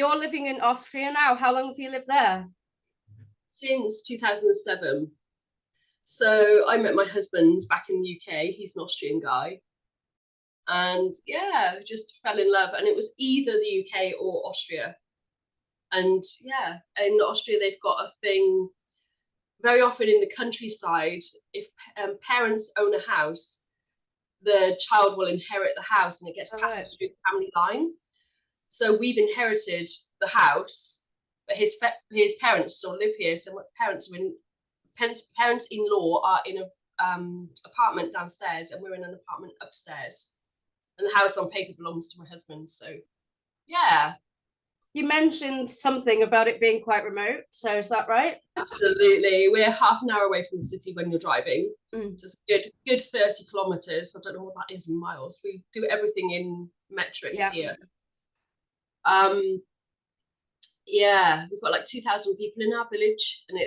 you're living in Austria now. How long have you lived there? Since 2007. So I met my husband back in the UK. He's an Austrian guy. And yeah, just fell in love. And it was either the UK or Austria. And yeah, in Austria, they've got a thing very often in the countryside. If parents own a house, the child will inherit the house and it gets passed through the family line. So we've inherited the house, but his parents still live here. So my parents-in-law are in an apartment downstairs and we're in an apartment upstairs. And the house on paper belongs to my husband. So yeah. You mentioned something about it being quite remote. So is that right? Absolutely. We're half an hour away from the city when you're driving. Just good 30 kilometers. I don't know what that is in miles. We do everything in metric here. Yeah, we've got like 2,000 people in our village, and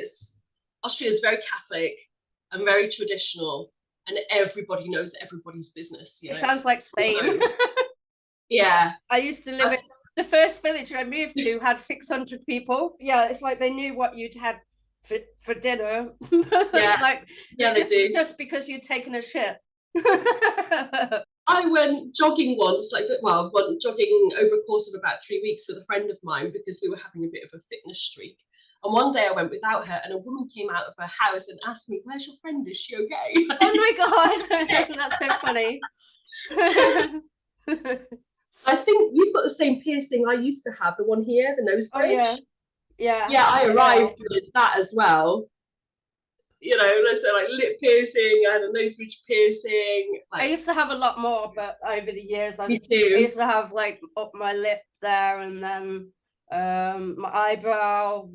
Austria is very Catholic and very traditional, and everybody knows everybody's business. It sounds like Spain. Yeah. I used to live in the first village I moved to had 600 people. Yeah, it's like they knew what you'd had for dinner. Yeah, like, yeah, they do. Just because you'd taken a shit. I went jogging once, jogging over a course of about 3 weeks with a friend of mine because we were having a bit of a fitness streak. And one day I went without her and a woman came out of her house and asked me, "Where's your friend? Is she okay?" Oh my God, that's so funny. I think you've got the same piercing I used to have, the one here, the nose bridge. Oh, yeah. Yeah, I arrived with that as well. You know, so like lip piercing, I had a nose bridge piercing. I used to have a lot more, but over the years, I too. used to have like up my lip there, and then my eyebrow,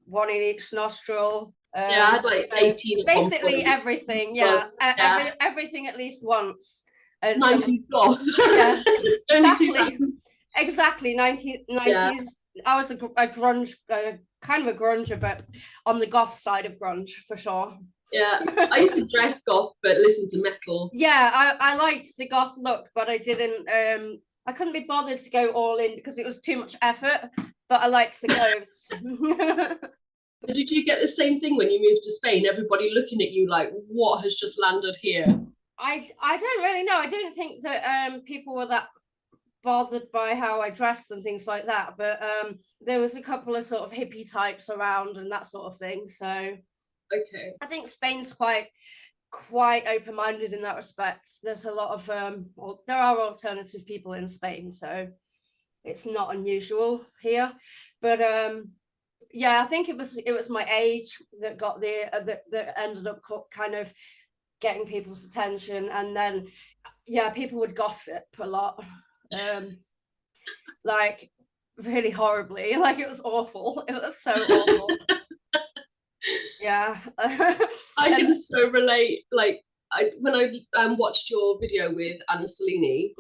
one in each nostril. Yeah, I had like 18. Basically everything. Yeah, everything at least once. 90s goth. Yeah, exactly. 90s. Yeah. I was a grunge, kind of a grunger, but on the goth side of grunge for sure. Yeah, I used to dress goth but listen to metal. Yeah, I liked the goth look, but I didn't. I couldn't be bothered to go all in because it was too much effort. But I liked the clothes. Did you get the same thing when you moved to Spain? Everybody looking at you like, "What has just landed here?" I don't really know. I don't think that people were that bothered by how I dressed and things like that, but there was a couple of sort of hippie types around and that sort of thing. So okay, I think Spain's quite open-minded in that respect. There's a lot of there are alternative people in Spain, so it's not unusual here. But yeah, I think it was my age that got that ended up kind of getting people's attention, and then yeah, people would gossip a lot, like really horribly, like it was awful. It was so awful. Yeah. I can so relate. Like when I watched your video with Anna Salini.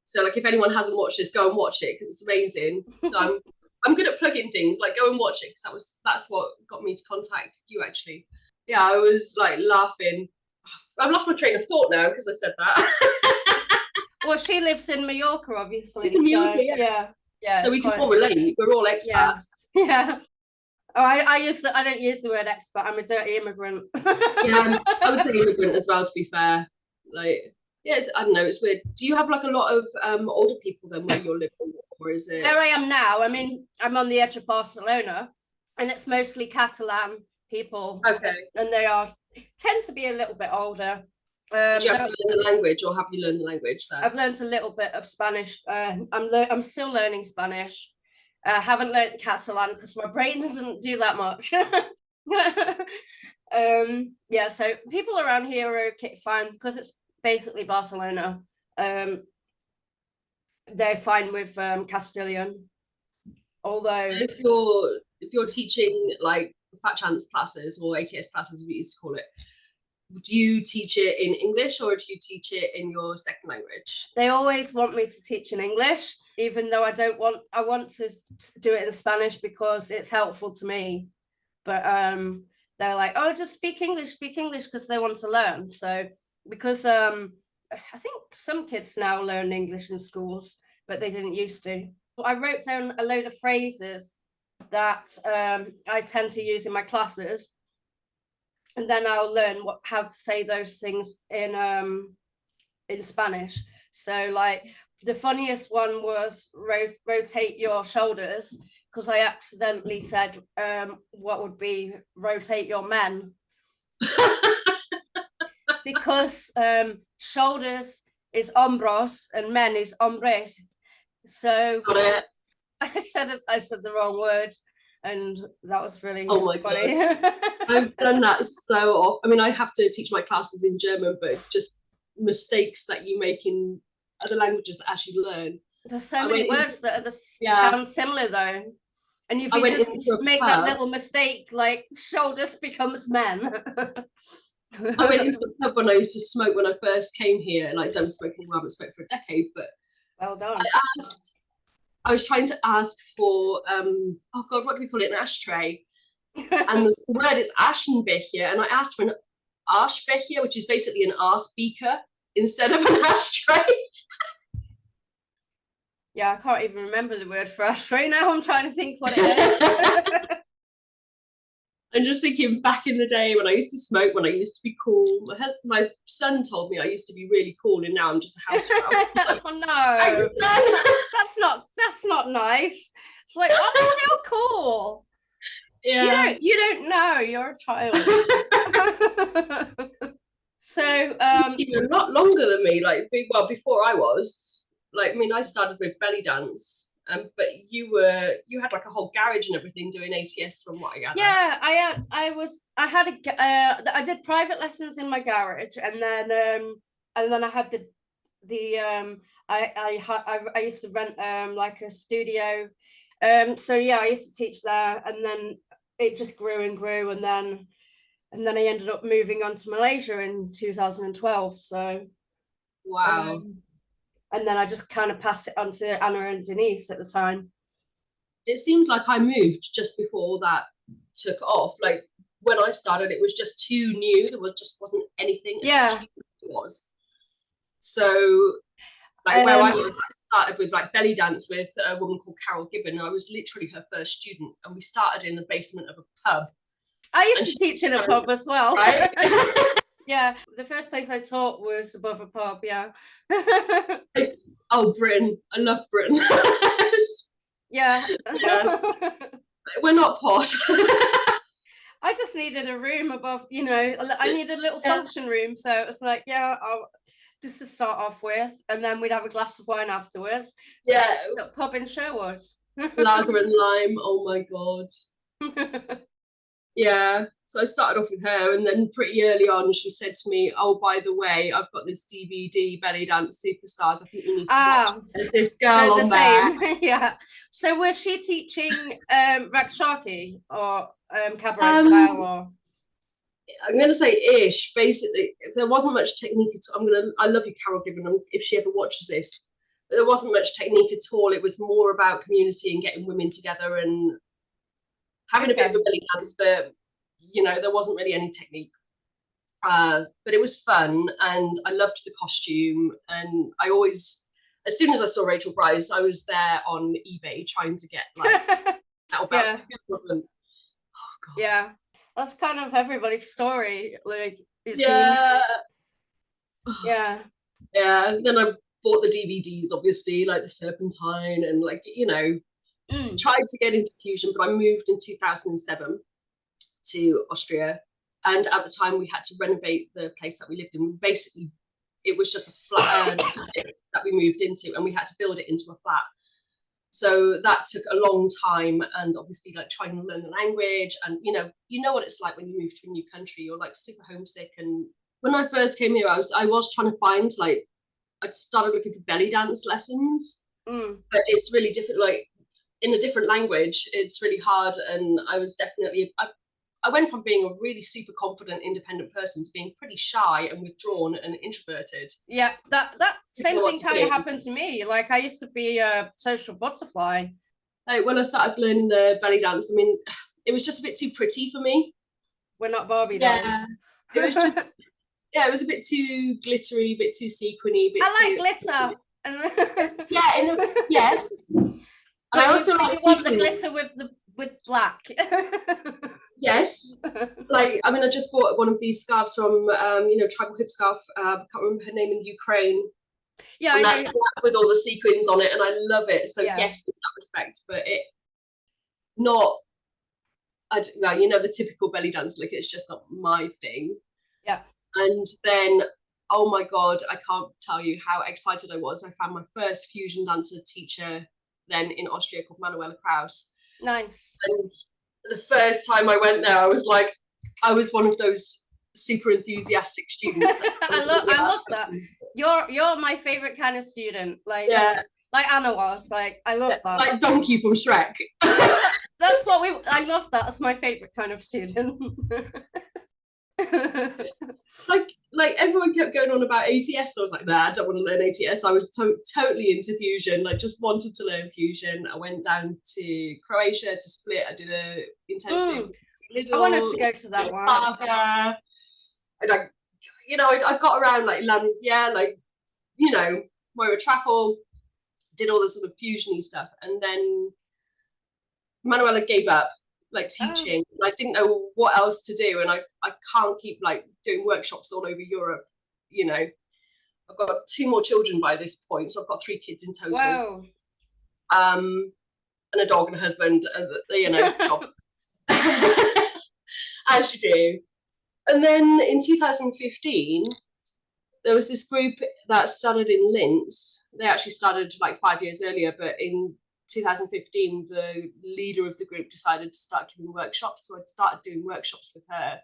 So like if anyone hasn't watched this, go and watch it because it's amazing. So I'm good at plugging things. Like go and watch it because that's what got me to contact you actually. Yeah, I was like laughing. I've lost my train of thought now because I said that. Well, she lives in Mallorca, obviously. In Mallorca, so, yeah. So we can all relate. We're all expats. Yeah. Oh, I don't use the word expat. I'm a dirty immigrant. Yeah, I would say immigrant as well. To be fair, like yes, I don't know. It's weird. Do you have like a lot of older people then where you're living, or is it? Where I am now, I mean, I'm on the edge of Barcelona, and it's mostly Catalan people. Okay. And they tend to be a little bit older. Did you have to learn the language, or have you learned the language then? I've learned a little bit of Spanish. I'm still learning Spanish. I haven't learned Catalan because my brain doesn't do that much. Yeah, so people around here are okay, fine because it's basically Barcelona. They're fine with Castilian. Although so if you're teaching like fat chance classes or ATS classes, we used to call it, do you teach it in English or do you teach it in your second language? They always want me to teach in English, even though I want to do it in Spanish because it's helpful to me. But they're like, oh, just speak English because they want to learn. So because I think some kids now learn English in schools, but they didn't used to. I wrote down a load of phrases that I tend to use in my classes, and then I'll learn how to say those things in Spanish. So like the funniest one was rotate your shoulders, because I accidentally said what would be rotate your men. Because shoulders is hombros and men is hombres. So I said the wrong words, and that was really funny. I've done that so often. I mean, I have to teach my classes in German, but just mistakes that you make in other languages as you learn. There's so many words that sound similar though. And if you just make that little mistake, like shoulders becomes men. I went into a pub when I used to smoke when I first came here, and I don't smoke anymore. I haven't smoked for a decade, but well done. I was trying to ask for oh god, what do we call it? An ashtray. And the word is Aschenbecher, and I asked for an Arschbecher, which is basically an arse beaker instead of an ashtray. Yeah, I can't even remember the word for ashtray now. I'm trying to think what it is. I'm just thinking back in the day when I used to smoke, when I used to be cool. My son told me I used to be really cool, and now I'm just a house like, oh no, that's not nice. It's like, I'm still cool. Yeah, you don't know. You're a child. So you're a lot longer than me. Like, well, before I was like, I mean, I started with belly dance. But you had like a whole garage and everything doing ATS from what I gather. Yeah, I did private lessons in my garage, and then I had I used to rent like a studio. So yeah, I used to teach there, and then it just grew and grew, and then I ended up moving on to Malaysia in 2012. So wow. And then I just kind of passed it on to Anna and Denise at the time. It seems like I moved just before that took off. Like when I started, it was just too new. There wasn't anything. Yeah, it was. So like where I started with like belly dance with a woman called Carol Gibbon. I was literally her first student, and we started in the basement of a pub. I used to teach in a pub as well. Right? Yeah, the first place I taught was above a pub. Yeah. Oh, Britain! I love Britain. Yeah. We're not posh. I just needed a room above. I needed a little function room, so it was like, yeah, just to start off with, and then we'd have a glass of wine afterwards. Yeah. So, pub in Sherwood. Lager and lime. Oh my god. Yeah. So I started off with her, and then pretty early on she said to me, oh, by the way, I've got this DVD, Belly Dance Superstars. I think you need to watch. There's this girl on there. Yeah. So was she teaching Rakshaki or cabaret style, or? I'm going to say ish. Basically, there wasn't much technique at all. I love you, Carol Gibbon, if she ever watches this. But there wasn't much technique at all. It was more about community and getting women together and having a bit of a belly dance, but there wasn't really any technique. But it was fun, and I loved the costume. And I always, as soon as I saw Rachel Bryce, I was there on eBay trying to get like yeah. Oh god. Yeah, that's kind of everybody's story. Like it yeah. Seems. Yeah. Yeah. Then I bought the DVDs, obviously, like the Serpentine, and like tried to get into fusion, but I moved in 2007 to Austria, and at the time we had to renovate the place that we lived in. Basically, it was just a flat that we moved into, and we had to build it into a flat. So that took a long time, and obviously like trying to learn the language, and you know what it's like when you move to a new country. You're like super homesick. And when I first came here, I was trying to find I started looking for belly dance lessons, but it's really different. Like in a different language, it's really hard. And I was definitely I went from being a really super confident, independent person to being pretty shy and withdrawn and introverted. Yeah, that same thing kind of happened to me. Like I used to be a social butterfly. Like when I started learning the belly dance, I mean, it was just a bit too pretty for me. We're not Barbie dolls. It was just, it was a bit too glittery, a bit too sequiny. I like glitter. Yes. And I But also did like you want the sequins. glitter with black? Yes. Like, I mean, I just bought one of these scarves from, Tribal Hip Scarf. I can't remember her name, in Ukraine. Yeah, And I that's know. black with all the sequins on it, and I love it. So Yeah, yes, in that respect, but it not. The typical belly dance look. It's just not my thing. yeah. And then, oh my god, I can't tell you how excited I was. I found my first fusion dancer teacher then in Austria called Manuela Kraus. Nice. And the first time I went there, I was one of those super enthusiastic students. I love that. You're my favorite kind of student. Yeah, Like Anna was. Like I love that. like Donkey from Shrek. That's what I love that. That's my favorite kind of student. like everyone kept going on about ATS, and I was like, nah, I don't want to learn ATS. I was totally into fusion, like just wanted to learn fusion. I went down to Croatia to Split. I did a intensive I wanted to go to that one. And I got around like Lanvia, Moira Traffel, did all the sort of fusiony stuff, and then Manuela gave up like teaching. I didn't know what else to do, and I can't keep like doing workshops all over Europe. I've got 2 more children by this point, so I've got 3 kids in total. Wow. And a dog and a husband, jobs. As you do. And then in 2015, there was this group that started in Linz. They actually started like 5 years earlier, but in 2015, the leader of the group decided to start giving workshops. So I started doing workshops with her.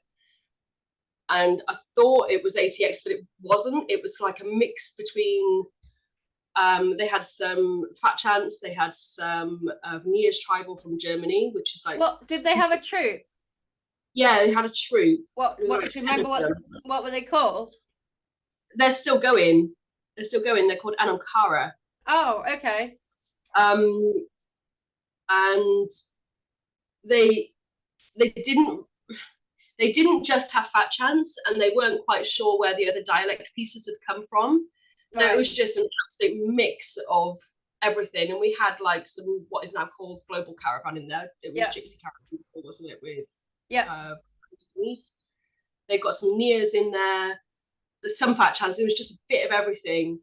And I thought it was ATX, but it wasn't. It was like a mix between, they had some Fat Chance, they had some Niers Tribal from Germany, which is like... What, did they have a troupe? Yeah, they had a troupe. What do you remember what were they called? They're still going. They're called Anankara. Oh, okay. And they didn't just have Fat Chance, and they weren't quite sure where the other dialect pieces had come from. So It was just an absolute mix of everything. And we had like some what is now called Global Caravan in there. It was Gypsy Caravan, wasn't it? With they've got some Niers in there, some Fat Chance. It was just a bit of everything.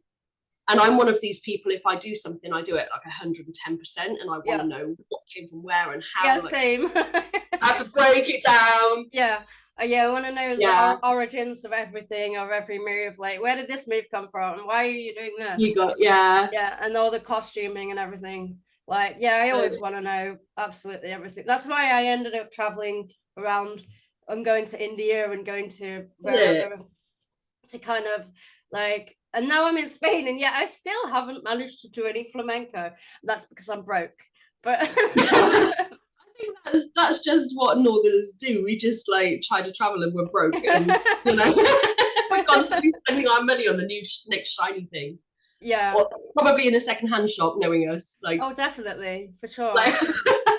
And I'm one of these people, if I do something, I do it like 110%, and I want to know what came from where and how. Yeah, same. I have to break it down. Yeah. I want to know the origins of everything, of every move. Like, where did this move come from? And why are you doing this? Yeah, and all the costuming and everything. Like, I always want to know absolutely everything. That's why I ended up traveling around and going to India and going to wherever to kind of like. And now I'm in Spain, and yet I still haven't managed to do any flamenco. That's because I'm broke. But I think that's just what Northerners do. We just like try to travel and we're broke, and we're constantly spending our money on the next shiny thing. Yeah, or probably in a second-hand shop, knowing us. Like, oh, definitely, for sure.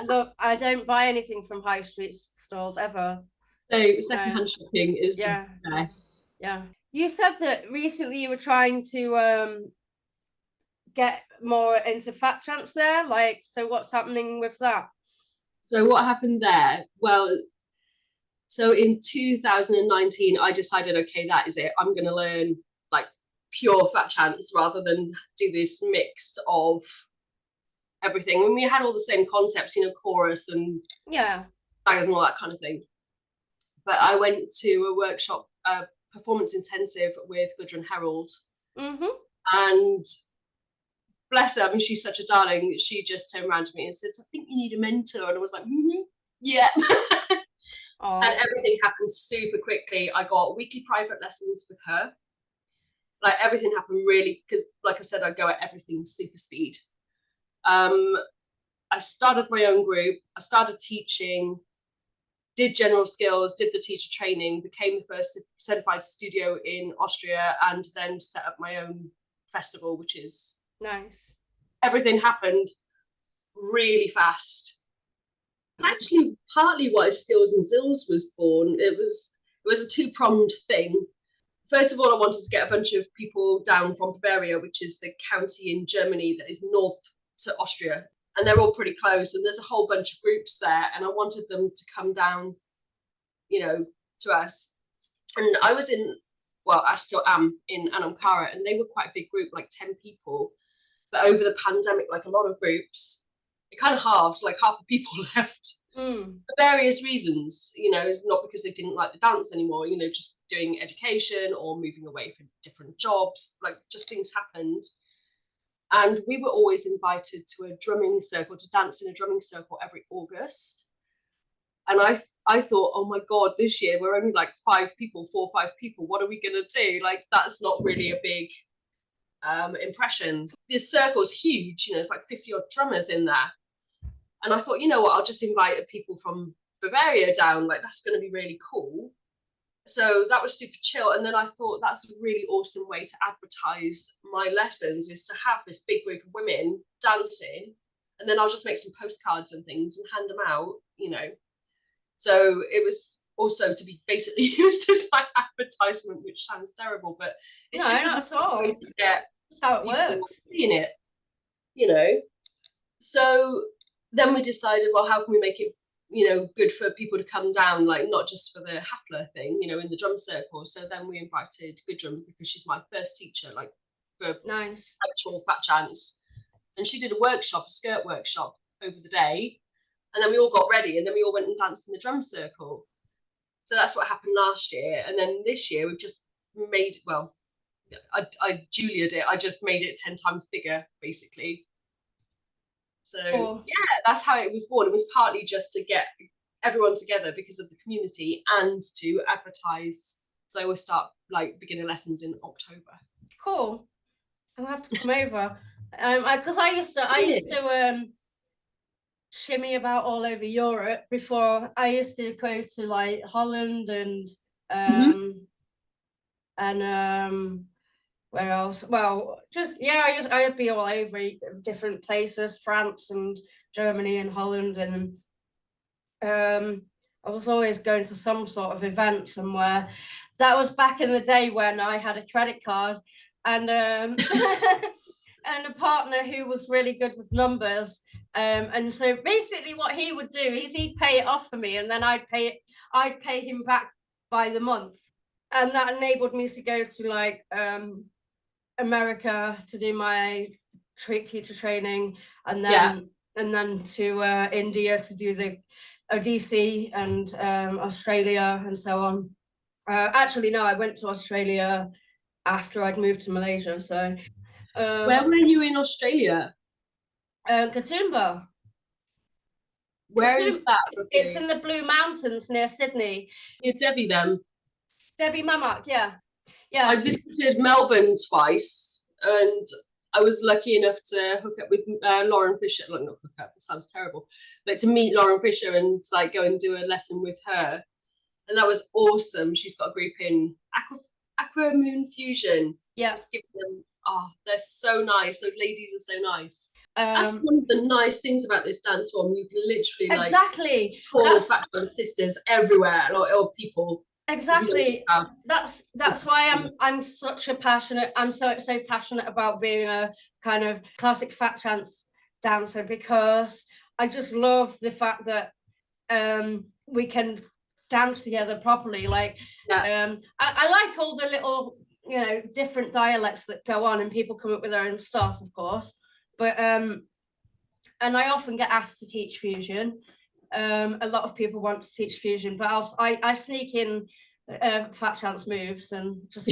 Look, I don't buy anything from high street stores ever. So second-hand shopping is the best. Yeah. You said that recently you were trying to get more into Fat Chance there. Like, so what's happening with that? So what happened there? Well, so in 2019, I decided, okay, that is it. I'm going to learn like pure Fat Chance rather than do this mix of everything. When we had all the same concepts, chorus and bangers and all that kind of thing. But I went to a workshop, performance intensive with Gudrun Herald, and bless her, I mean, she's such a darling. She just turned around to me and said, I think you need a mentor. And I was like, yeah. And everything happened super quickly. I got weekly private lessons with her. Like, everything happened really, because like I said, I go at everything super speed. I started my own group. I started teaching, did general skills, did the teacher training, became the first certified studio in Austria, and then set up my own festival, which is nice. Everything happened really fast. Actually, partly why Skills and Zills was born. It was a two-pronged thing. First of all, I wanted to get a bunch of people down from Bavaria, which is the county in Germany that is north to Austria. and they're all pretty close, and there's a whole bunch of groups there, and I wanted them to come down, you know, to us. And I was in, well, I still am in Anamkara, and they were quite a big group, like 10 people. But over the pandemic, like a lot of groups, it kind of halved, like half the people left for various reasons. You know, it's not because they didn't like the dance anymore, you know, just doing education or moving away for different jobs, like just things happened. And we were always invited to a drumming circle, to dance in a drumming circle every August. And I thought, oh my God, this year we're only like 4 or 5 people. What are we going to do? Like, that's not really a big impression. This circle's huge, you know, it's like 50 odd drummers in there. And I thought, you know what, I'll just invite people from Bavaria down. Like, that's going to be really cool. So that was super chill. And then I thought that's a really awesome way to advertise my lessons, is to have this big group of women dancing, and then I'll just make some postcards and things and hand them out, you know. So it was also to be basically used as my advertisement, which sounds terrible, but it's just a way to get that's how it works. Seeing it, you know. So then we decided, well, how can we make it, you know, good for people to come down, like not just for the Hafler thing, you know, in the drum circle. So then we invited Good Drums, because she's my first teacher, like for actual fat chance. And she did a workshop, a skirt workshop over the day. And then we all got ready, and then we all went and danced in the drum circle. So that's what happened last year. And then this year we've just made, well, Julia did, I just made it 10 times bigger, basically. So yeah, that's how it was born. It was partly just to get everyone together because of the community, and to advertise. So I always start like beginner lessons in October. Cool. I'll have to come over. Because I used to shimmy about all over Europe before. I used to go to like Holland and where else? Well, just I'd be all over different places, France and Germany and Holland, and I was always going to some sort of event somewhere. That was back in the day when I had a credit card, and and a partner who was really good with numbers. And so basically what he would do is he'd pay it off for me, and then I'd pay him back by the month. And that enabled me to go to like America to do my teacher training, and then to India to do the Odissi, and Australia and so on. Actually, no, I went to Australia after I'd moved to Malaysia. So where were you in Australia? Katoomba. Where is that? It's in the Blue Mountains near Sydney. Near Debbie then? Debbie Mamak, yeah. I visited Melbourne twice, and I was lucky enough to hook up with Lauren Fisher. Like, not hook up, it sounds terrible, but to meet Lauren Fisher and like go and do a lesson with her. And that was awesome. She's got a group in Aqua Moon Fusion. Yeah. Just give them, they're so nice. Those ladies are so nice. That's one of the nice things about this dance form. You can literally call back sisters everywhere, or people. Exactly. That's why I'm so passionate about being a kind of classic fat chance dancer, because I just love the fact that we can dance together properly. Like I like all the little, you know, different dialects that go on, and people come up with their own stuff, of course, but and I often get asked to teach fusion. A lot of people want to teach fusion, but I sneak in fat chance moves, and just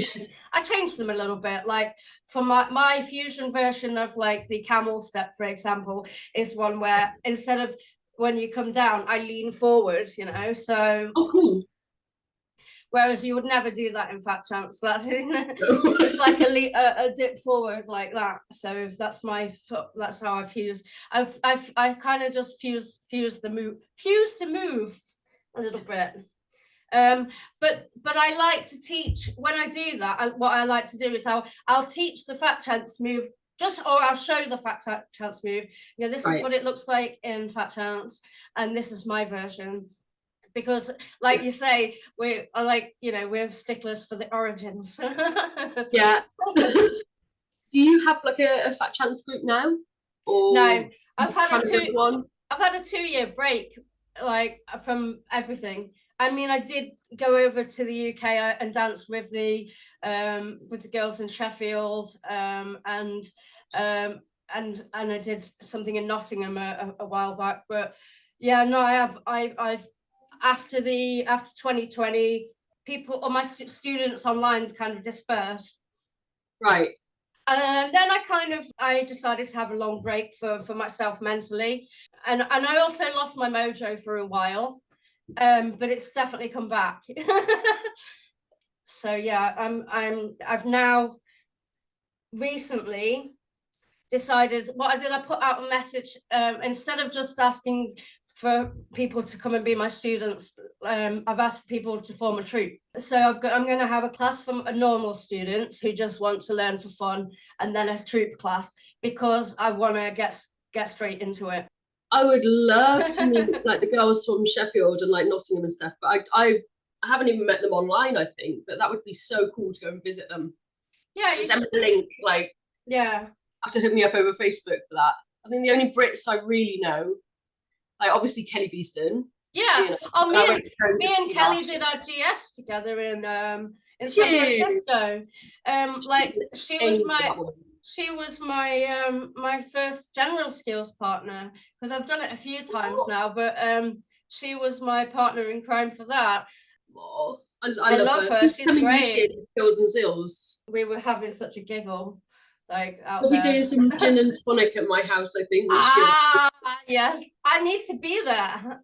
I change them a little bit. Like for my fusion version of like the camel step, for example, is one where instead of when you come down, I lean forward, you know, so whereas you would never do that in fat chance. That's it's like a dip forward like that. So that's how I fuse. I kind of just fuse the moves a little bit. But I like to teach. When I do that, what I like to do is I'll teach the fat chance move, or I'll show the fat chance move. You know, this is what it looks like in fat chance, and this is my version. Because, like you say, we are like, you know, we're sticklers for the origins. Yeah. Do you have like a fat chance group now, or No, I've had trying a to go to one? I've had a 2-year break, like from everything. I mean, I did go over to the UK and dance with the girls in Sheffield, and I did something in Nottingham a while back. But yeah, no, I've after 2020, people, all my students online kind of dispersed. Right. And then I decided to have a long break for myself mentally, and I also lost my mojo for a while, but it's definitely come back. So yeah, I've now recently decided, what I did, I put out a message, instead of just asking for people to come and be my students, I've asked people to form a troupe. So I'm going to have a class for normal students who just want to learn for fun, and then a troupe class, because I want to get straight into it. I would love to meet like the girls from Sheffield and like Nottingham and stuff, but I haven't even met them online, I think, but that would be so cool to go and visit them. Yeah, just send me the link, like, yeah, have to hit me up over Facebook for that. I think the only Brits I really know, like obviously Kelly Beeston. yeah. You know, Oh, me and Kelly did did our GS together in San Francisco. Like she was my first general skills partner, because I've done it a few times now, but she was my partner in crime for that. Oh, I love her. She's great. Skills and Zills. We were having such a giggle, like out we'll there. Be doing some gin and tonic at my house, I think. Yes, I need to be there.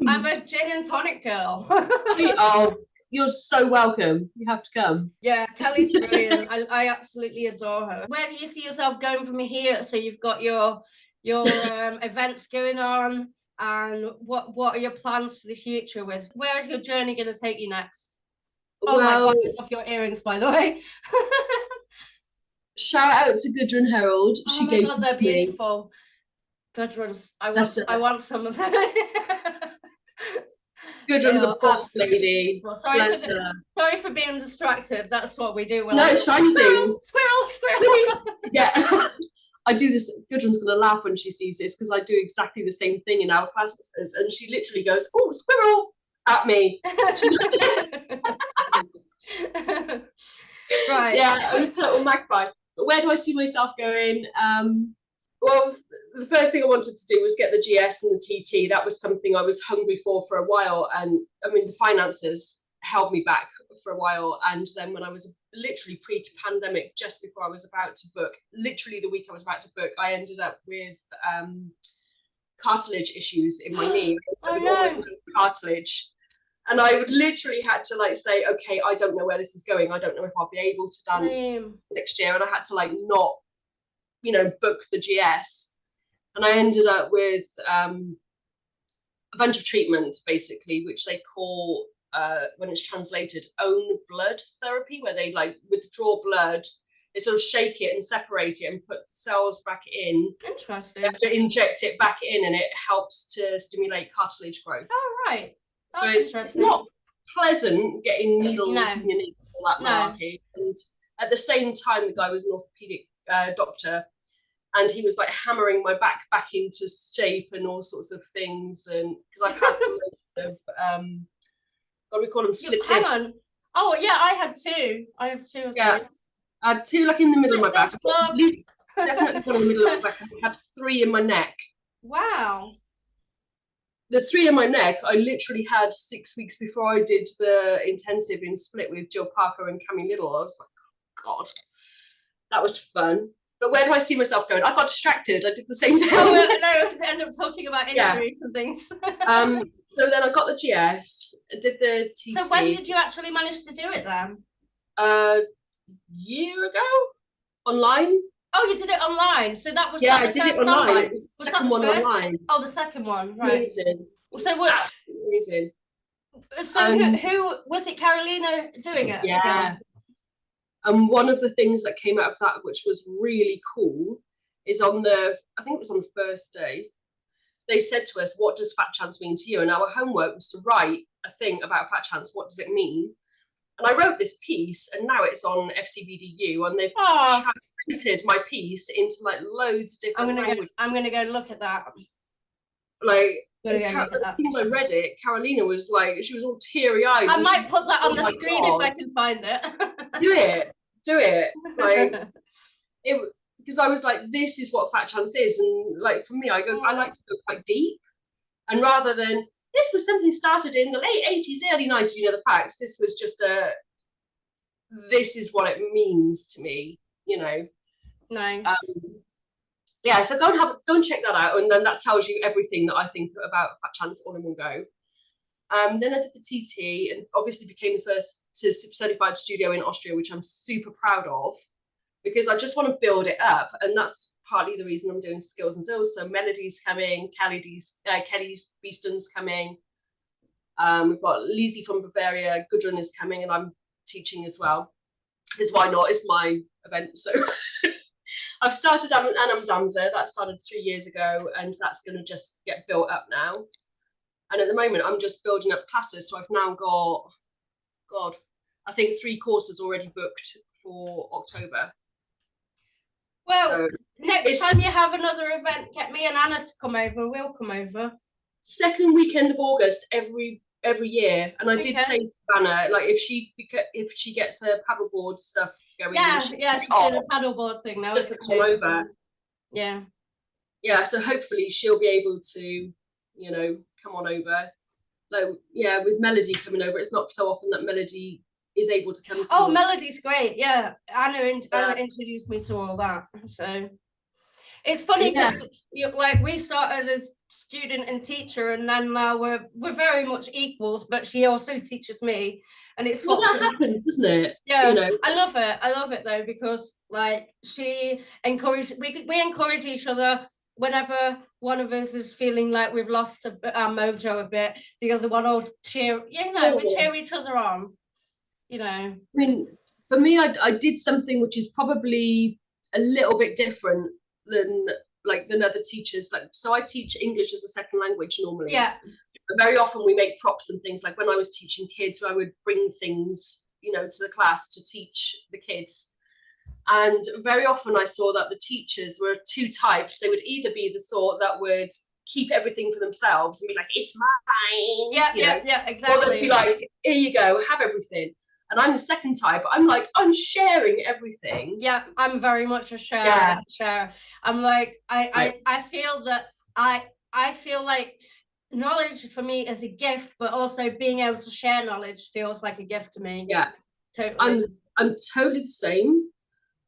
I'm a gin and tonic girl. Oh, you're so welcome. You have to come. Yeah, Kelly's brilliant. I absolutely adore her. Where do you see yourself going from here? So you've got your events going on, and what are your plans for the future? With where is your journey going to take you next? Oh, well, off your earrings, by the way. Shout out to Gudrun Herald. Oh she my God, they're beautiful. Gudrun's. I want some of them. Gudrun's a boss lady. Sorry for being distracted. That's what we do. No, like, shiny things. Squirrel. Yeah. I do this. Gudrun's going to laugh when she sees this, because I do exactly the same thing in our classes. And she literally goes, "Oh, squirrel," at me. Right. Yeah, I'm a total magpie. But where do I see myself going? Well, the first thing I wanted to do was get the GS and the TT. That was something I was hungry for a while. And I mean, the finances held me back for a while. And then when I was literally pre-pandemic, just before I was about to book, literally the week I was about to book, I ended up with cartilage issues in my knee. Oh, no. Cartilage. And I would literally had to like say, okay, I don't know where this is going. I don't know if I'll be able to dance next year. And I had to like not, book the GS. And I ended up with a bunch of treatment, basically, which they call, when it's translated, own blood therapy, where they like withdraw blood. They sort of shake it and separate it and put cells back in. Interesting. They have to inject it back in, and it helps to stimulate cartilage growth. Oh, right. That's so it's not pleasant getting needles in your knee, all that malarkey. And at the same time, the guy was an orthopedic doctor, and he was like hammering my back into shape and all sorts of things. And because I've had loads of what do we call them, slip discs. Hang on. Oh yeah, I have two of those. I had two like in the middle of my back. At least definitely one in the middle of my back. I had 3 in my neck. Wow. The 3 in my neck, I literally had 6 weeks before I did the intensive in Split with Jill Parker and Cammy Little. I was like, God, that was fun. But where do I see myself going? I got distracted. I did the same thing. Oh, no, I end up talking about injuries and things. So then I got the GS, did the TT. So when did you actually manage to do it then? Year ago, online. Oh, you did it online. So that was I did it online. Was that the first? Online. Oh, the second one, right? Amazing. So what? Amazing. So who was it? Carolina doing it? Yeah. And one of the things that came out of that, which was really cool, is I think it was on the first day, they said to us, "What does fat chance mean to you?" And our homework was to write a thing about fat chance. What does it mean? And I wrote this piece, and now it's on FCBDU, and they've translated my piece into like loads of different languages. I'm gonna go and look at that. Like, Gonna go as look at that. soon as I read it, Carolina was like, she was all teary-eyed. I might put that on the screen God. if I can find it. Do it. Like, it, because I was like, this is what fat chance is. And like, for me, I like to go quite deep. And rather than, this was something started in the late 80s, early 90s, you know, the facts, this was just this is what it means to me, you know. Nice. Yeah, so go and check that out, and then that tells you everything that I think about fat chance all in one go. Then I did the TT and obviously became the first certified studio in Austria, which I'm super proud of, because I just want to build it up, and that's partly the reason I'm doing Skills and Zills. So Melody's coming, Kelly's Beeston's coming. We've got Lizzie from Bavaria, Gudrun is coming, and I'm teaching as well. Because why not? It's my event. So I've started Anam Danza. That started 3 years ago, and that's going to just get built up now. And at the moment, I'm just building up classes. So I've now got, God, I think 3 courses already booked for October. Well, so next time you have another event, get me and Anna to come over. We'll come over. Second weekend of August every year, and I did say to Anna, like, if she gets her paddleboard stuff going, she's doing the paddleboard thing now. Just come over. Yeah. So hopefully she'll be able to, you know, come on over. Like, yeah, with Melody coming over, it's not so often that Melody is able to come to Melody's great. Yeah, Anna introduced me to all that. So it's funny because like we started as student and teacher, and then now we're very much equals. But she also teaches me, and it's what that happens, doesn't it? Yeah, you know? I love it though, because like we encourage each other. Whenever one of us is feeling like we've lost our mojo a bit, the other one will cheer. You know, we cheer each other on. You know, I mean, for me, I did something which is probably a little bit different than other teachers. Like, so I teach English as a second language normally. Yeah. But very often we make props and things. Like when I was teaching kids, I would bring things, you know, to the class to teach the kids. And very often I saw that the teachers were 2 types. They would either be the sort that would keep everything for themselves and be like, it's mine. Yeah, exactly. Or they'd be like, here you go, have everything. And I'm the second type. I'm like, I'm sharing everything. Yeah, I'm very much a sharer. I'm like, I feel that I feel like knowledge for me is a gift, but also being able to share knowledge feels like a gift to me. Yeah, totally. I'm totally the same.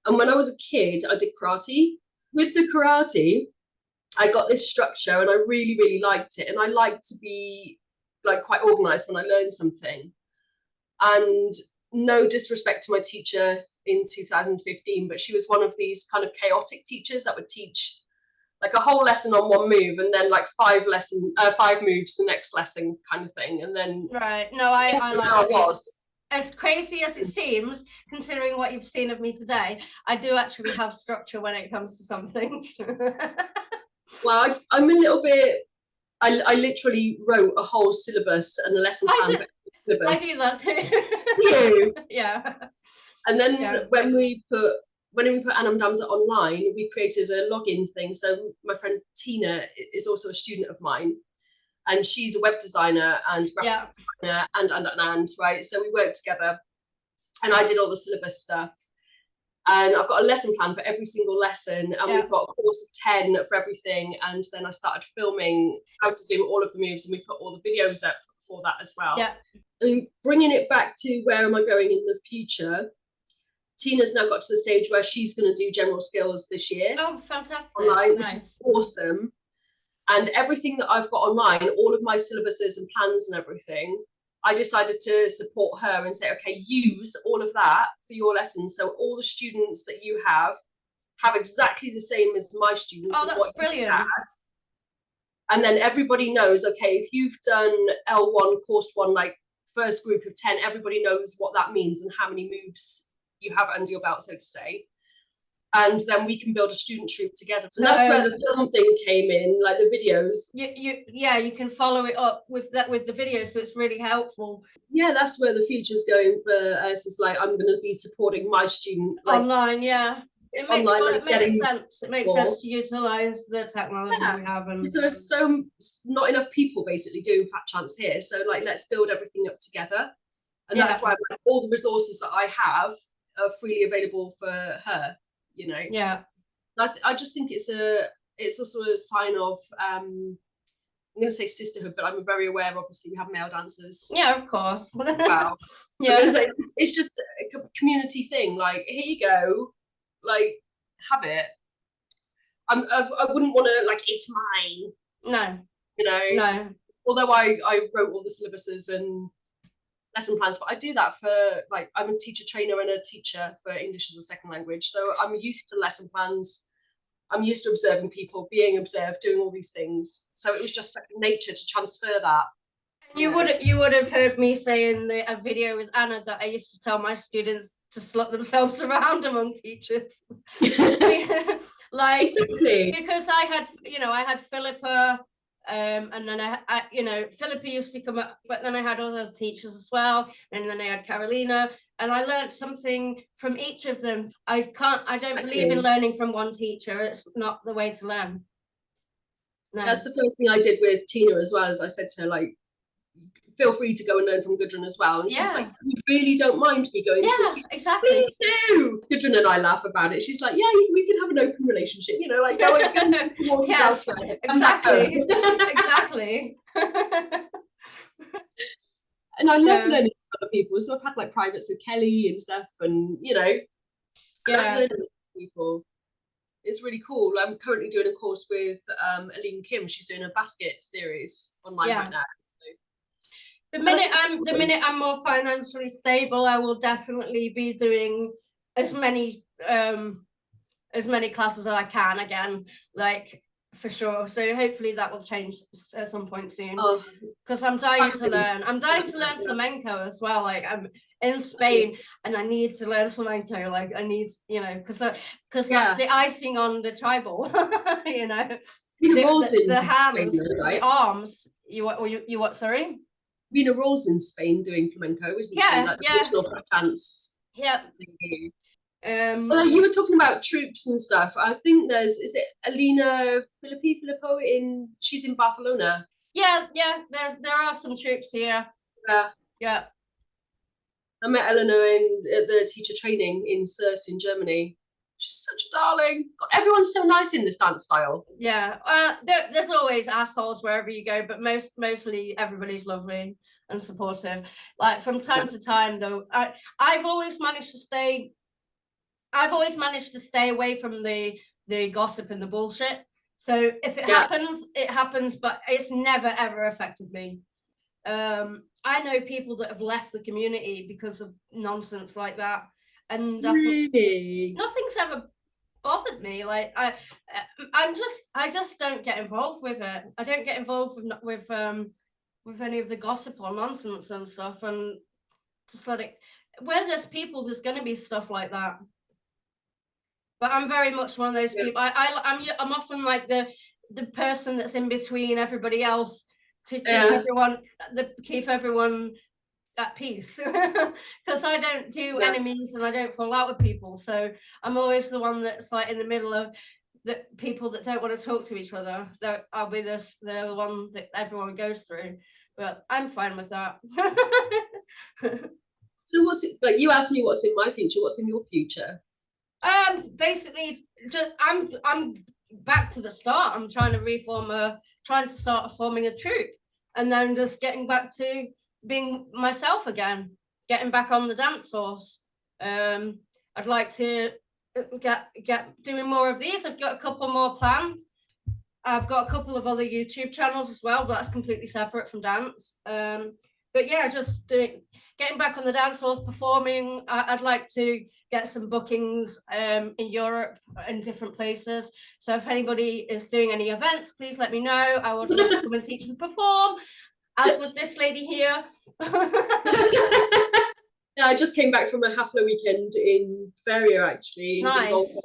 And when I was a kid, I did karate. With the karate, I got this structure, and I really, really liked it. And I like to be like quite organized when I learn something. And no disrespect to my teacher in 2015, but she was one of these kind of chaotic teachers that would teach like a whole lesson on one move, and then like 5 moves the next lesson kind of thing. And then I like it. As crazy as it seems, considering what you've seen of me today, I do actually have structure when it comes to some things. Well, I'm a little bit, I literally wrote a whole syllabus and a lesson plan. I do that too. You? Yeah. And then when we put Anam Damza online, we created a login thing. So my friend Tina is also a student of mine, and she's a web designer and graphic designer and right. So we worked together, and I did all the syllabus stuff. And I've got a lesson plan for every single lesson, and we've got a course of 10 for everything. And then I started filming how to do all of the moves, and we put all the videos up for that as well. Yeah. I mean, bringing it back to where am I going in the future, Tina's now got to the stage where she's going to do general skills this year. Oh, fantastic. Online, which is awesome. And everything that I've got online, all of my syllabuses and plans and everything, I decided to support her and say, okay, use all of that for your lessons. So all the students that you have exactly the same as my students. Oh, that's brilliant. And then everybody knows, okay, if you've done L1, course 1, like first group of 10, everybody knows what that means and how many moves you have under your belt, so to say. And then we can build a student troupe together. So that's where the film thing came in, like the videos. You can follow it up with the videos, so it's really helpful. Yeah, that's where the future's going for us. Is like, I'm going to be supporting my student like, online. Yeah, online, well, like it makes getting sense. It makes more. sense to utilize the technology we have, and because there are not enough people basically doing fat chance here. So like, let's build everything up together, and that's why like, all the resources that I have are freely available for her. You know. Yeah. I just think it's also a sign of I'm going to say sisterhood, but I'm very aware. Obviously, we have male dancers. Yeah, of course. Wow. Yeah. It's just a community thing. Like, here you go, like, have it. I wouldn't want to like, it's mine. No. You know. No. Although I wrote all the syllabuses and lesson plans, but I do that for like, I'm a teacher trainer and a teacher for English as a second language, so I'm used to lesson plans. I'm used to observing people, being observed, doing all these things. So it was just second nature to transfer that. You would have heard me say in a video with Anna that I used to tell my students to slut themselves around among teachers. Like, exactly. Because I had Philippa, and then I Philippa used to come up, but then I had other teachers as well, and then I had Carolina, and I learned something from each of them. I don't believe in learning from one teacher. It's not the way to learn. No. That's the first thing I did with Tina as well, as I said to her, like, feel free to go and learn from Gudrun as well. And she's like, you really don't mind me going to a teacher? Exactly. Please do. Gudrun and I laugh about it. She's like, yeah, we can have an open relationship, you know, like go and do some more elsewhere. Exactly. Exactly. And I love learning from other people. So I've had like privates with Kelly and stuff, and you know, I love learning from people. It's really cool. I'm currently doing a course with Aline Kim. She's doing a basket series online right now. The minute I'm more financially stable, I will definitely be doing as many classes as I can again, like, for sure. So hopefully that will change at some point soon, because I'm dying to learn. I'm dying to learn flamenco as well. Like, I'm in Spain and I need to learn flamenco. Like, I need, because that's the icing on the tribal. The hands, the arms. You what? Sorry. Rena Rawls in Spain doing flamenco, isn't she? Like the original dance. Yeah. You were talking about troops and stuff. I think is it Alina Filippo she's in Barcelona. Yeah, there are some troops here. Yeah. I met Eleanor at the teacher training in Surs in Germany. She's such a darling. God, everyone's so nice in this dance style. Yeah, there's always assholes wherever you go, but mostly everybody's lovely and supportive. Like, from time to time, though, I've always managed to stay away from the gossip and the bullshit. So if it happens, it happens, but it's never ever affected me. I know people that have left the community because of nonsense like that. And nothing's ever bothered me. Like, I just don't get involved with it. I don't get involved with any of the gossip or nonsense and stuff, and just let it. Where there's people, there's going to be stuff like that. But I'm very much one of those people. I'm often like the person that's in between everybody else to keep everyone at peace, because I don't do enemies and I don't fall out with people. So I'm always the one that's like in the middle of the people that don't want to talk to each other. I'll be the one that everyone goes through, but I'm fine with that. So what's it like? You asked me what's in my future. What's in your future? Basically, I'm back to the start. I'm trying to start forming a troupe, and then just getting back to being myself again, getting back on the dance horse. I'd like to get doing more of these. I've got a couple more planned. I've got a couple of other YouTube channels as well, but that's completely separate from dance. But yeah, just getting back on the dance horse, performing. I'd like to get some bookings in Europe and different places. So if anybody is doing any events, please let me know. I would love to come and teach and perform, as with this lady here. Yeah, I just came back from a Hafla weekend in Feria, actually. Nice.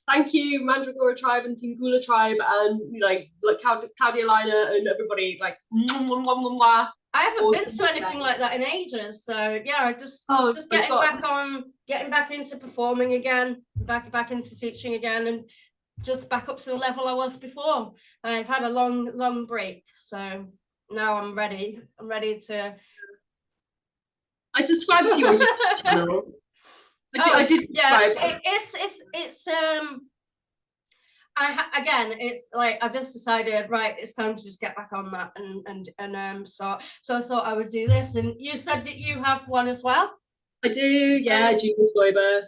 Thank you, Mandragora Tribe and Tingula Tribe, and like Claudia Lina and everybody. Like, mwah, mwah, mwah, mwah. I haven't Or been to anything like that in ages. So yeah, just oh my getting God. getting back into performing again, back into teaching again, and just back up to the level I was before. I've had a long break, so now I'm ready. I'm ready to. I subscribe to your YouTube channel. I did subscribe. Yeah, it's again, it's like I've just decided, right, it's time to just get back on that and start. So I thought I would do this, and you said that you have one as well. I do, yeah, Julia Stoiber.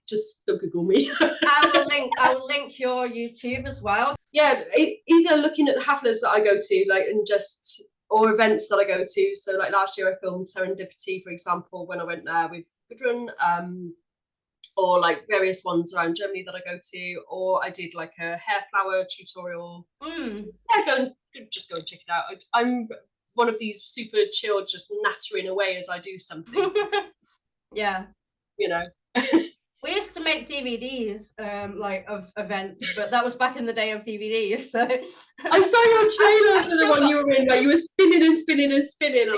Just don't Google me. I will link your YouTube as well. Yeah, either looking at the haflas that I go to, like, and just or events that I go to. So like last year I filmed Serendipity, for example, when I went there with Gudrun, or like various ones around Germany that I go to, or I did like a hair flower tutorial. Yeah, just go and check it out. I'm one of these super chilled, just nattering away as I do something. Yeah, you know. We used to make DVDs like of events, but that was back in the day of DVDs. So I saw your trailer for the one you were in, where you were spinning and spinning and spinning.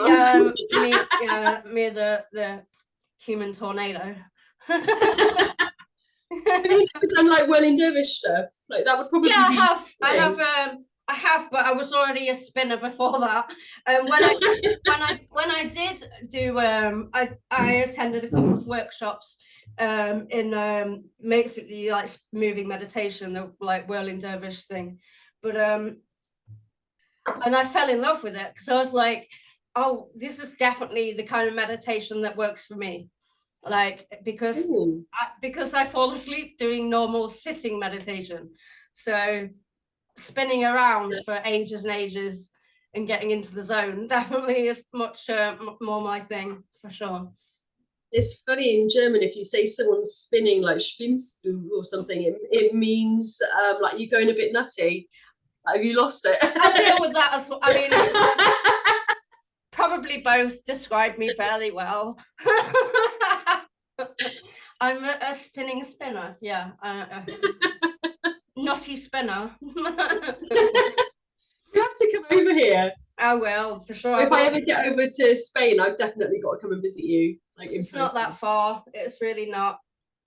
Me, the human tornado. Have you done like whirling dervish stuff? Like that would probably yeah, be I have, but I was already a spinner before that. When I did do I attended a couple of workshops in basically like moving meditation, the like whirling dervish thing, but and I fell in love with it because I was like, oh, this is definitely the kind of meditation that works for me. Like because I fall asleep doing normal sitting meditation, so spinning around for ages and ages and getting into the zone definitely is much more my thing, for sure. It's funny, in German, if you say someone's spinning like spinnst du or something, it means like you're going a bit nutty. Have you lost it? I deal with that as well. I mean, probably both describe me fairly well. I'm a spinning spinner, yeah. Nutty spinner. You have to come over here. I will, for sure. If I ever get over to Spain, I've definitely got to come and visit you. Like in it's person. Not that far. It's really not.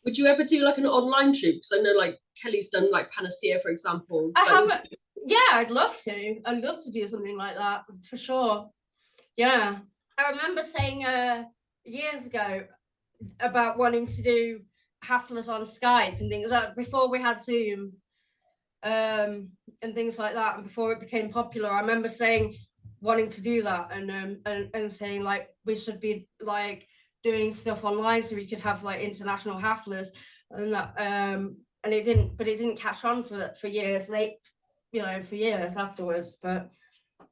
Would you ever do like an online trip? Because I know like Kelly's done like Panacea, for example. I haven't. Yeah, I'd love to. I'd love to do something like that, for sure. Yeah. I remember saying years ago about wanting to do haflas on Skype and things like before we had Zoom and things like that, and before it became popular. I remember saying wanting to do that and saying like we should be like doing stuff online so we could have like international haflas and that and it didn't catch on for years, for years afterwards. But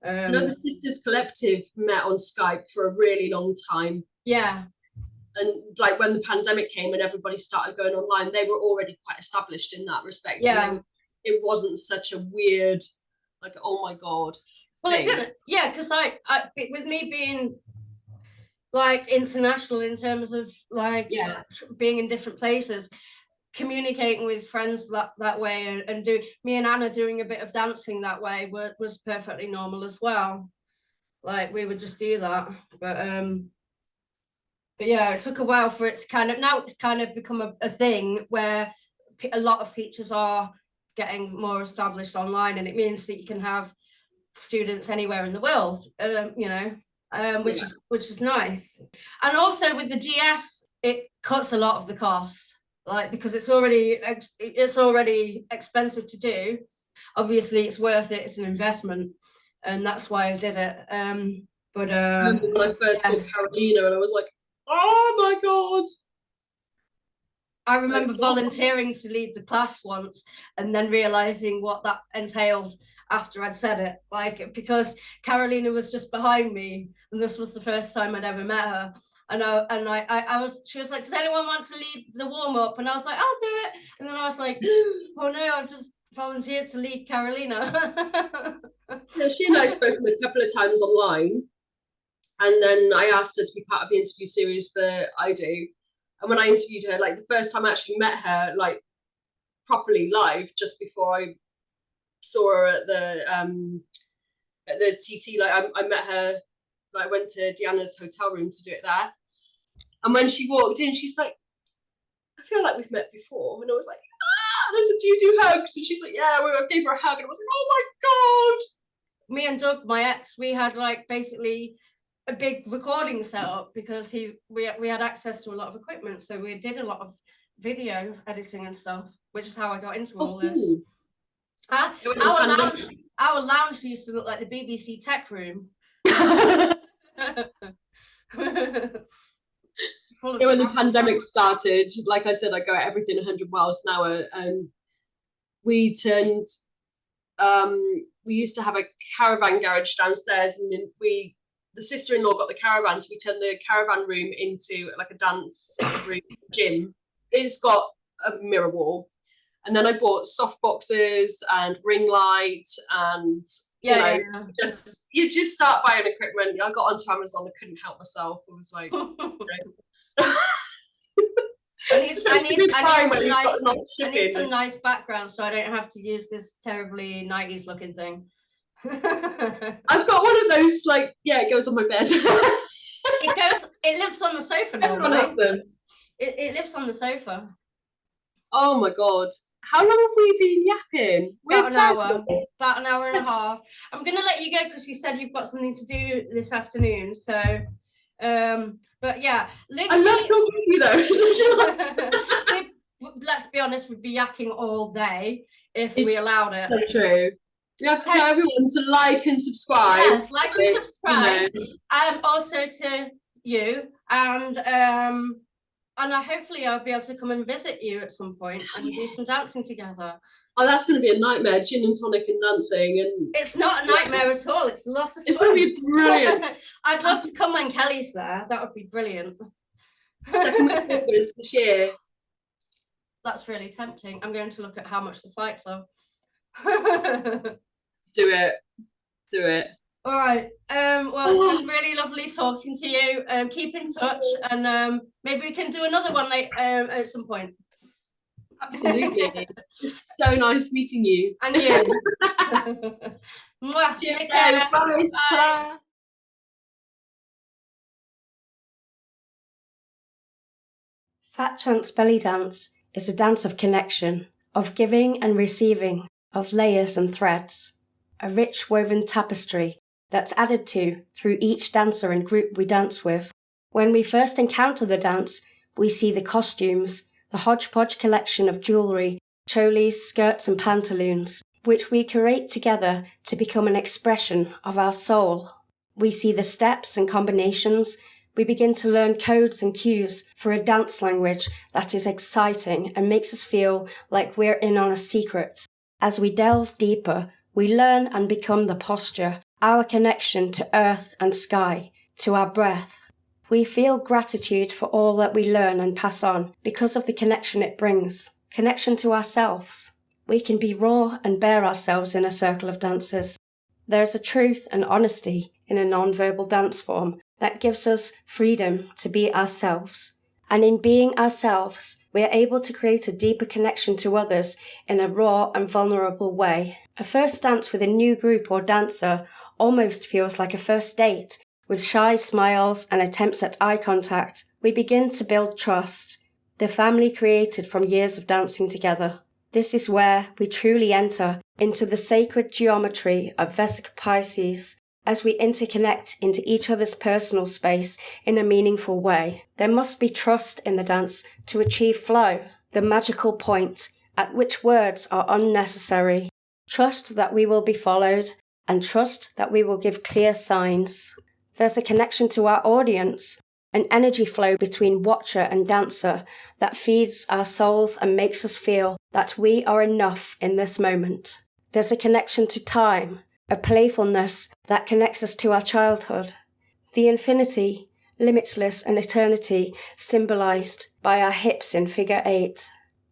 Another Sisters Collective met on Skype for a really long time. Yeah. And like when the pandemic came and everybody started going online, they were already quite established in that respect. Yeah. It wasn't such a weird, like, oh my God. Well, it didn't. Yeah, because I with me being like international in terms of like being in different places, communicating with friends that way, and me and Anna doing a bit of dancing that way was perfectly normal as well. Like we would just do that, but yeah, it took a while for it to now it's kind of become a thing where a lot of teachers are getting more established online, and it means that you can have students anywhere in the world, which is nice. And also with the GS, it cuts a lot of the cost, like because it's already expensive to do. Obviously, it's worth it. It's an investment, and that's why I did it. But I remember when I first saw Carolina, and I was like, oh my God. I remember volunteering to lead the class once and then realizing what that entailed after I'd said it, like because Carolina was just behind me and this was the first time I'd ever met her, and she was like, does anyone want to lead the warm-up? And I was like, I'll do it. And then I was like, oh no, I've just volunteered to lead Carolina. Yeah, she and I have spoken a couple of times online, and then I asked her to be part of the interview series that I do. And when I interviewed her, like the first time I actually met her, like properly live, just before I saw her at the TT, like I met her I went to Deanna's hotel room to do it there. And when she walked in, she's like, I feel like we've met before. And I was like, and I said, do you do hugs? And she's like, yeah, I gave her a hug. And I was like, oh my God. Me and Doug, my ex, we had like basically a big recording set up because we had access to a lot of equipment. So we did a lot of video editing and stuff, which is how I got into all this. Our lounge used to look like the BBC tech room. When the pandemic started, like I said, I go at everything 100 miles an hour, and we used to have a caravan garage downstairs, and the sister-in-law got the caravan, so we turned the caravan room into like a dance room gym. It's got a mirror wall, and then I bought soft boxes and ring light, and you just start buying equipment. I got onto Amazon, I couldn't help myself. I was like, I need some nice background so I don't have to use this terribly 90s looking thing. I've got one of those, like, it goes on my bed. It lives on the sofa now. Everyone has them. It lives on the sofa. Oh my God. How long have we been yapping? About an hour and a half. I'm gonna let you go because you said you've got something to do this afternoon. So but yeah, I love talking to you though. Let's be honest, we'd be yakking all day if we allowed it. So true. You have to tell everyone to like and subscribe. Yes, like and subscribe. Also to you, and hopefully I'll be able to come and visit you at some point and do some dancing together. Oh, that's going to be a nightmare, gin and tonic and dancing. And it's not a nightmare at all. It's a lot of fun. It's going to be brilliant. I'd love to come when Kelly's there. That would be brilliant. Second week of August this year. That's really tempting. I'm going to look at how much the flights are. Do it. All right. Well, it's been really lovely talking to you. Keep in touch, and maybe we can do another one at some point. Absolutely. It's so nice meeting you. And you. Mwah. Take care. Bye. Ta-da. Fat Chance Belly Dance is a dance of connection, of giving and receiving, of layers and threads, a rich woven tapestry that's added to through each dancer and group we dance with. When we first encounter the dance, we see the costumes, the hodgepodge collection of jewellery, cholis, skirts and pantaloons, which we curate together to become an expression of our soul. We see the steps and combinations. We begin to learn codes and cues for a dance language that is exciting and makes us feel like we're in on a secret. As we delve deeper, we learn and become the posture, our connection to earth and sky, to our breath. We feel gratitude for all that we learn and pass on because of the connection it brings, connection to ourselves. We can be raw and bare ourselves in a circle of dancers. There's a truth and honesty in a non-verbal dance form that gives us freedom to be ourselves. And in being ourselves, we are able to create a deeper connection to others in a raw and vulnerable way. A first dance with a new group or dancer almost feels like a first date. With shy smiles and attempts at eye contact, we begin to build trust, the family created from years of dancing together. This is where we truly enter into the sacred geometry of Vesica Pisces, as we interconnect into each other's personal space in a meaningful way. There must be trust in the dance to achieve flow, the magical point at which words are unnecessary. Trust that we will be followed, and trust that we will give clear signs. There's a connection to our audience, an energy flow between watcher and dancer that feeds our souls and makes us feel that we are enough in this moment. There's a connection to time, a playfulness that connects us to our childhood. The infinity, limitless and eternity symbolized by our hips in figure 8.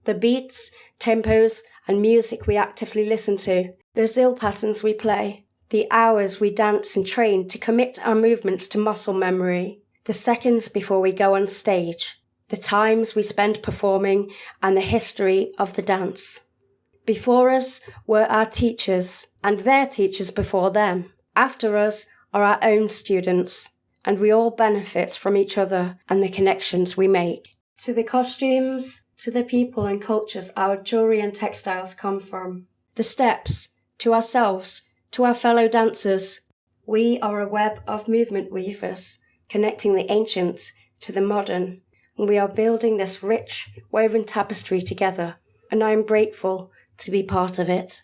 The beats, tempos and music we actively listen to, the zill patterns we play, the hours we dance and train to commit our movements to muscle memory, the seconds before we go on stage, the times we spend performing, and the history of the dance. Before us were our teachers, and their teachers before them. After us are our own students, and we all benefit from each other and the connections we make. To the costumes, to the people and cultures our jewellery and textiles come from, the steps, to ourselves, to our fellow dancers. We are a web of movement weavers, connecting the ancient to the modern, and we are building this rich, woven tapestry together, and I am grateful to be part of it.